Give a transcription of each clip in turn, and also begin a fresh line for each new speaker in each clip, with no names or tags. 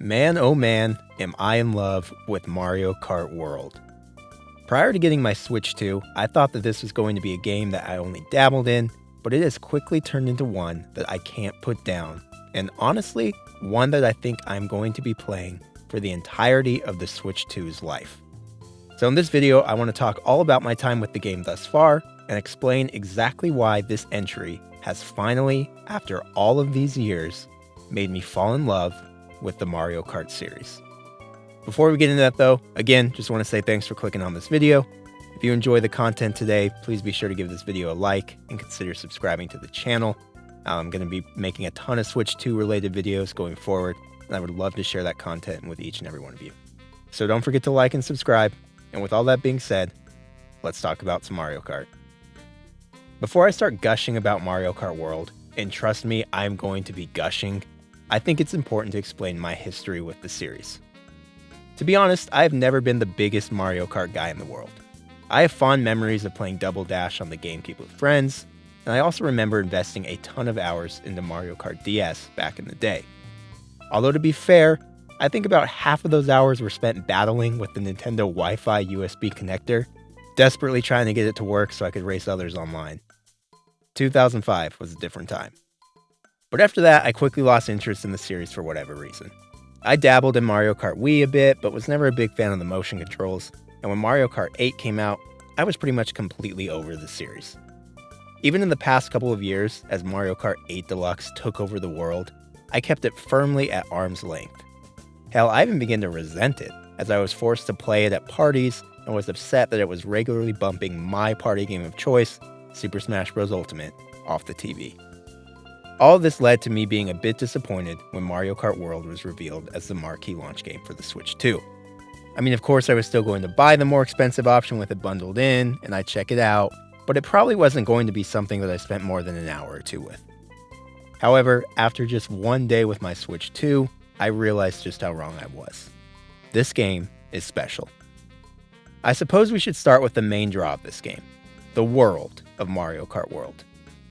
Man, oh man, am I in love with Mario Kart World. Prior to getting my Switch 2, I thought that this was going to be a game that I only dabbled in, but it has quickly turned into one that I can't put down, and honestly, one that I think I'm going to be playing for the entirety of the Switch 2's life. So in this video, I want to talk all about my time with the game thus far, and explain exactly why this entry has finally, after all of these years, made me fall in love with the Mario Kart series. Before we get into that though, again, just want to say thanks for clicking on this video. If you enjoy the content today, please be sure to give this video a like and consider subscribing to the channel. I'm going to be making a ton of Switch 2 related videos going forward, and I would love to share that content with each and every one of you. So don't forget to like and subscribe, and with all that being said, let's talk about some Mario Kart. Before I start gushing about Mario Kart World, and trust me, I'm going to be gushing, I think it's important to explain my history with the series. To be honest, I've never been the biggest Mario Kart guy in the world. I have fond memories of playing Double Dash on the GameCube with friends, and I also remember investing a ton of hours into Mario Kart DS back in the day. Although to be fair, I think about half of those hours were spent battling with the Nintendo Wi-Fi USB connector, desperately trying to get it to work so I could race others online. 2005 was a different time. But after that, I quickly lost interest in the series for whatever reason. I dabbled in Mario Kart Wii a bit, but was never a big fan of the motion controls, and when Mario Kart 8 came out, I was pretty much completely over the series. Even in the past couple of years, as Mario Kart 8 Deluxe took over the world, I kept it firmly at arm's length. Hell, I even began to resent it, as I was forced to play it at parties and was upset that it was regularly bumping my party game of choice, Super Smash Bros. Ultimate, off the TV. All of this led to me being a bit disappointed when Mario Kart World was revealed as the marquee launch game for the Switch 2. I mean, of course I was still going to buy the more expensive option with it bundled in, and I'd check it out, but it probably wasn't going to be something that I spent more than an hour or two with. However, after just one day with my Switch 2, I realized just how wrong I was. This game is special. I suppose we should start with the main draw of this game, the world of Mario Kart World.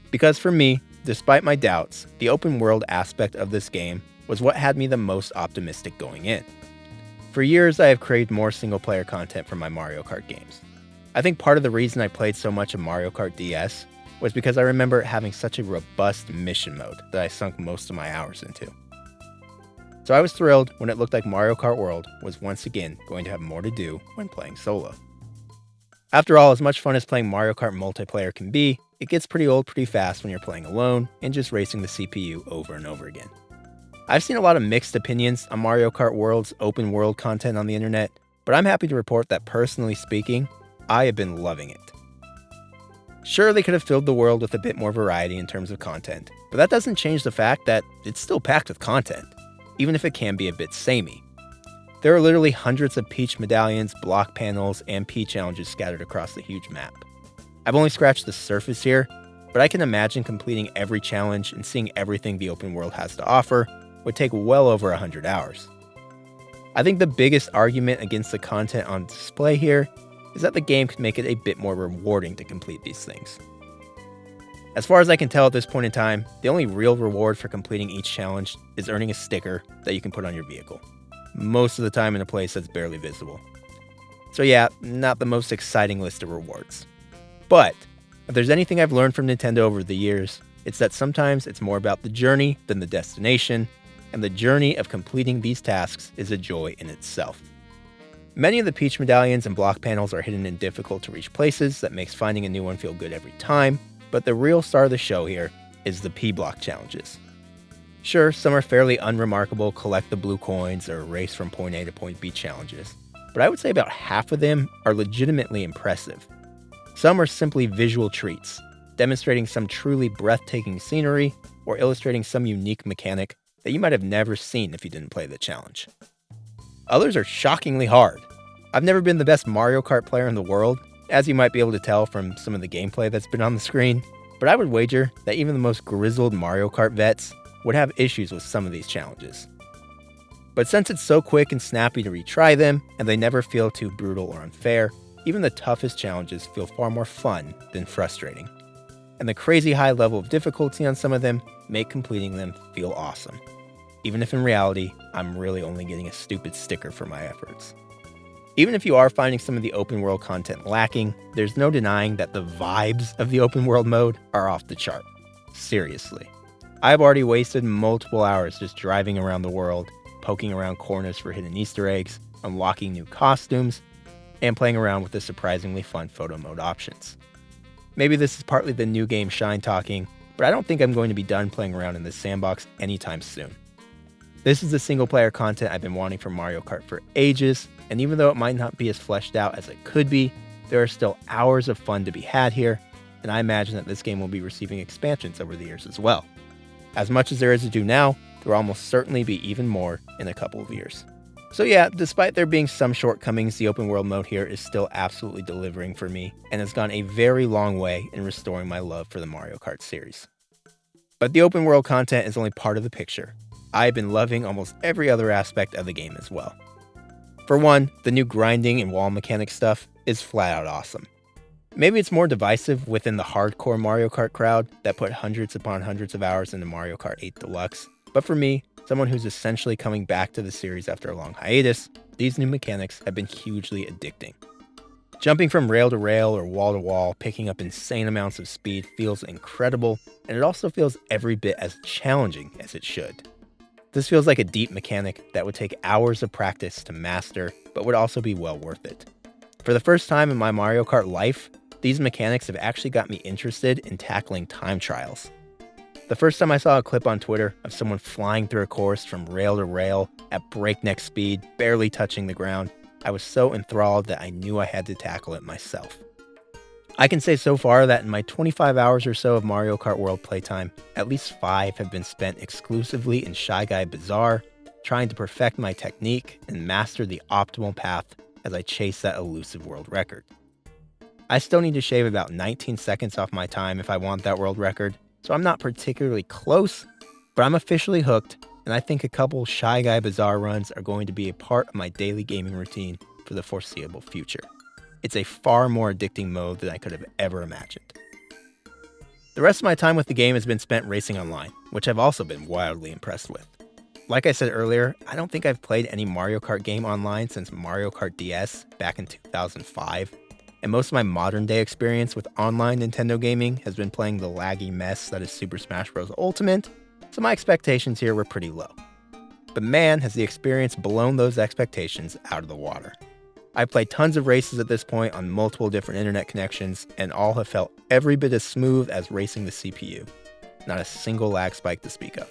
Because for me, despite my doubts, the open world aspect of this game was what had me the most optimistic going in. For years, I have craved more single-player content from my Mario Kart games. I think part of the reason I played so much of Mario Kart DS was because I remember it having such a robust mission mode that I sunk most of my hours into. So I was thrilled when it looked like Mario Kart World was once again going to have more to do when playing solo. After all, as much fun as playing Mario Kart multiplayer can be, it gets pretty old pretty fast when you're playing alone and just racing the CPU over and over again. I've seen a lot of mixed opinions on Mario Kart World's open world content on the internet, but I'm happy to report that personally speaking, I have been loving it. Sure, they could have filled the world with a bit more variety in terms of content, but that doesn't change the fact that it's still packed with content, even if it can be a bit samey. There are literally hundreds of Peach medallions, block panels, and P challenges scattered across the huge map. I've only scratched the surface here, but I can imagine completing every challenge and seeing everything the open world has to offer would take well over 100 hours. I think the biggest argument against the content on display here is that the game could make it a bit more rewarding to complete these things. As far as I can tell at this point in time, the only real reward for completing each challenge is earning a sticker that you can put on your vehicle, most of the time in a place that's barely visible. So yeah, not the most exciting list of rewards. But if there's anything I've learned from Nintendo over the years, it's that sometimes it's more about the journey than the destination, and the journey of completing these tasks is a joy in itself. Many of the Peach medallions and block panels are hidden in difficult to reach places that makes finding a new one feel good every time, but the real star of the show here is the P-block challenges. Sure, some are fairly unremarkable collect the blue coins or race from point A to point B challenges, but I would say about half of them are legitimately impressive. Some are simply visual treats, demonstrating some truly breathtaking scenery or illustrating some unique mechanic that you might have never seen if you didn't play the challenge. Others are shockingly hard. I've never been the best Mario Kart player in the world, as you might be able to tell from some of the gameplay that's been on the screen, but I would wager that even the most grizzled Mario Kart vets would have issues with some of these challenges. But since it's so quick and snappy to retry them, and they never feel too brutal or unfair, even the toughest challenges feel far more fun than frustrating. And the crazy high level of difficulty on some of them make completing them feel awesome. even if in reality, I'm really only getting a stupid sticker for my efforts. Even if you are finding some of the open world content lacking, there's no denying that the vibes of the open world mode are off the chart. Seriously. I've already wasted multiple hours just driving around the world, poking around corners for hidden Easter eggs, unlocking new costumes, and playing around with the surprisingly fun photo mode options. Maybe this is partly the new game Shine talking, but I don't think I'm going to be done playing around in this sandbox anytime soon. This is the single player content I've been wanting from Mario Kart for ages, and even though it might not be as fleshed out as it could be, there are still hours of fun to be had here, and I imagine that this game will be receiving expansions over the years as well. As much as there is to do now, there will almost certainly be even more in a couple of years. So yeah, despite there being some shortcomings, the open world mode here is still absolutely delivering for me, and has gone a very long way in restoring my love for the Mario Kart series. But the open world content is only part of the picture. I've been loving almost every other aspect of the game as well. For one, the new grinding and wall mechanic stuff is flat out awesome. Maybe it's more divisive within the hardcore Mario Kart crowd that put hundreds upon hundreds of hours into Mario Kart 8 Deluxe, but for me, someone who's essentially coming back to the series after a long hiatus, these new mechanics have been hugely addicting. Jumping from rail to rail or wall to wall, picking up insane amounts of speed feels incredible, and it also feels every bit as challenging as it should. This feels like a deep mechanic that would take hours of practice to master, but would also be well worth it. For the first time in my Mario Kart life, these mechanics have actually got me interested in tackling time trials. The first time I saw a clip on Twitter of someone flying through a course from rail to rail at breakneck speed, barely touching the ground, I was so enthralled that I knew I had to tackle it myself. I can say so far that in my 25 hours or so of Mario Kart World playtime, at least 5 have been spent exclusively in Shy Guy Bazaar, trying to perfect my technique and master the optimal path as I chase that elusive world record. I still need to shave about 19 seconds off my time if I want that world record, so I'm not particularly close, but I'm officially hooked, and I think a couple Shy Guy Bazaar runs are going to be a part of my daily gaming routine for the foreseeable future. It's a far more addicting mode than I could have ever imagined. The rest of my time with the game has been spent racing online, which I've also been wildly impressed with. Like I said earlier, I don't think I've played any Mario Kart game online since Mario Kart DS back in 2005, and most of my modern day experience with online Nintendo gaming has been playing the laggy mess that is Super Smash Bros. Ultimate, so my expectations here were pretty low. But man, has the experience blown those expectations out of the water. I've played tons of races at this point on multiple different internet connections, and all have felt every bit as smooth as racing the CPU. Not a single lag spike to speak of.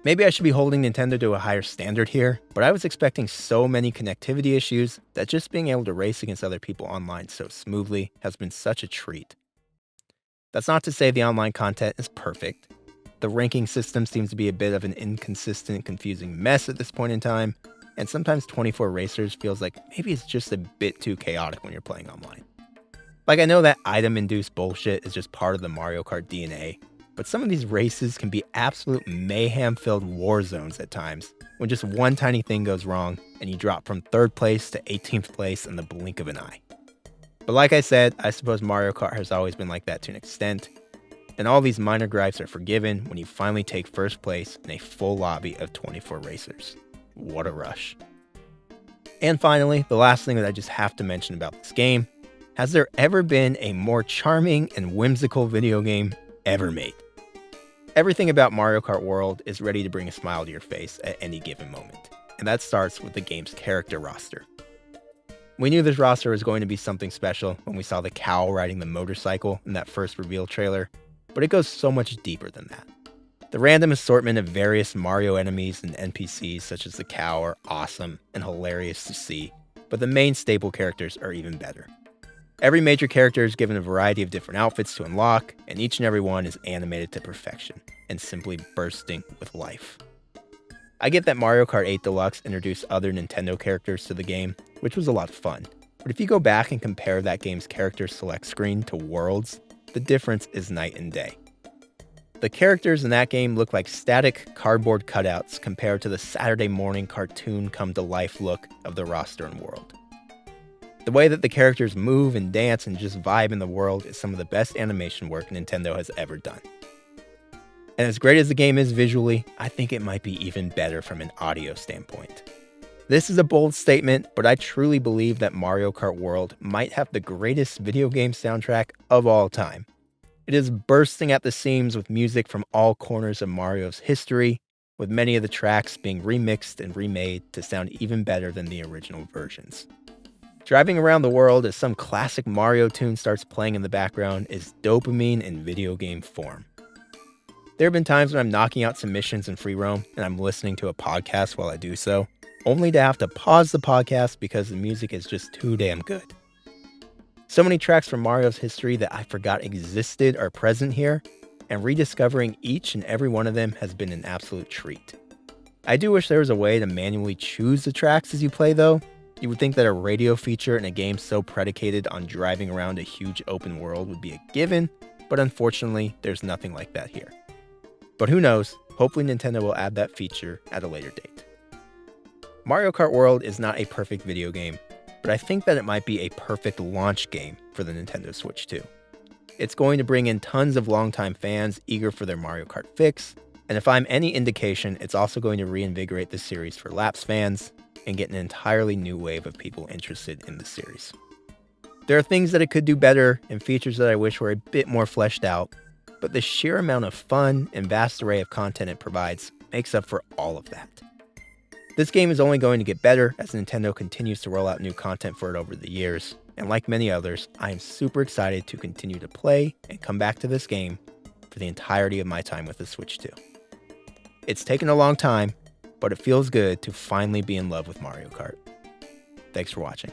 Maybe I should be holding Nintendo to a higher standard here, but I was expecting so many connectivity issues that just being able to race against other people online so smoothly has been such a treat. That's not to say the online content is perfect. The ranking system seems to be a bit of an inconsistent, confusing mess at this point in time, and sometimes 24 Racers feels like maybe it's just a bit too chaotic when you're playing online. Like, I know that item-induced bullshit is just part of the Mario Kart DNA, but some of these races can be absolute mayhem-filled war zones at times, when just one tiny thing goes wrong and you drop from 3rd place to 18th place in the blink of an eye. But like I said, I suppose Mario Kart has always been like that to an extent, and all these minor gripes are forgiven when you finally take 1st place in a full lobby of 24 racers. What a rush. And finally, the last thing that I just have to mention about this game, has there ever been a more charming and whimsical video game ever made? Everything about Mario Kart World is ready to bring a smile to your face at any given moment, and that starts with the game's character roster. We knew this roster was going to be something special when we saw the cow riding the motorcycle in that first reveal trailer, but it goes so much deeper than that. The random assortment of various Mario enemies and NPCs such as the cow are awesome and hilarious to see, but the main staple characters are even better. Every major character is given a variety of different outfits to unlock, and each and every one is animated to perfection and simply bursting with life. I get that Mario Kart 8 Deluxe introduced other Nintendo characters to the game, which was a lot of fun, but if you go back and compare that game's character select screen to World's, the difference is night and day. The characters in that game look like static cardboard cutouts compared to the Saturday morning cartoon come-to-life look of the roster in World. The way that the characters move and dance and just vibe in the world is some of the best animation work Nintendo has ever done. And as great as the game is visually, I think it might be even better from an audio standpoint. This is a bold statement, but I truly believe that Mario Kart World might have the greatest video game soundtrack of all time. It is bursting at the seams with music from all corners of Mario's history, with many of the tracks being remixed and remade to sound even better than the original versions. Driving around the world as some classic Mario tune starts playing in the background is dopamine in video game form. There have been times when I'm knocking out some missions in free roam and I'm listening to a podcast while I do so, only to have to pause the podcast because the music is just too damn good. So many tracks from Mario's history that I forgot existed are present here, and rediscovering each and every one of them has been an absolute treat. I do wish there was a way to manually choose the tracks as you play though. You would think that a radio feature in a game so predicated on driving around a huge open world would be a given, but unfortunately, there's nothing like that here. But who knows, hopefully Nintendo will add that feature at a later date. Mario Kart World is not a perfect video game, but I think that it might be a perfect launch game for the Nintendo Switch 2. It's going to bring in tons of longtime fans eager for their Mario Kart fix, and if I'm any indication, it's also going to reinvigorate the series for lapsed fans and get an entirely new wave of people interested in the series. There are things that it could do better and features that I wish were a bit more fleshed out, but the sheer amount of fun and vast array of content it provides makes up for all of that. This game is only going to get better as Nintendo continues to roll out new content for it over the years, and like many others, I am super excited to continue to play and come back to this game for the entirety of my time with the Switch 2. It's taken a long time, but it feels good to finally be in love with Mario Kart. Thanks for watching.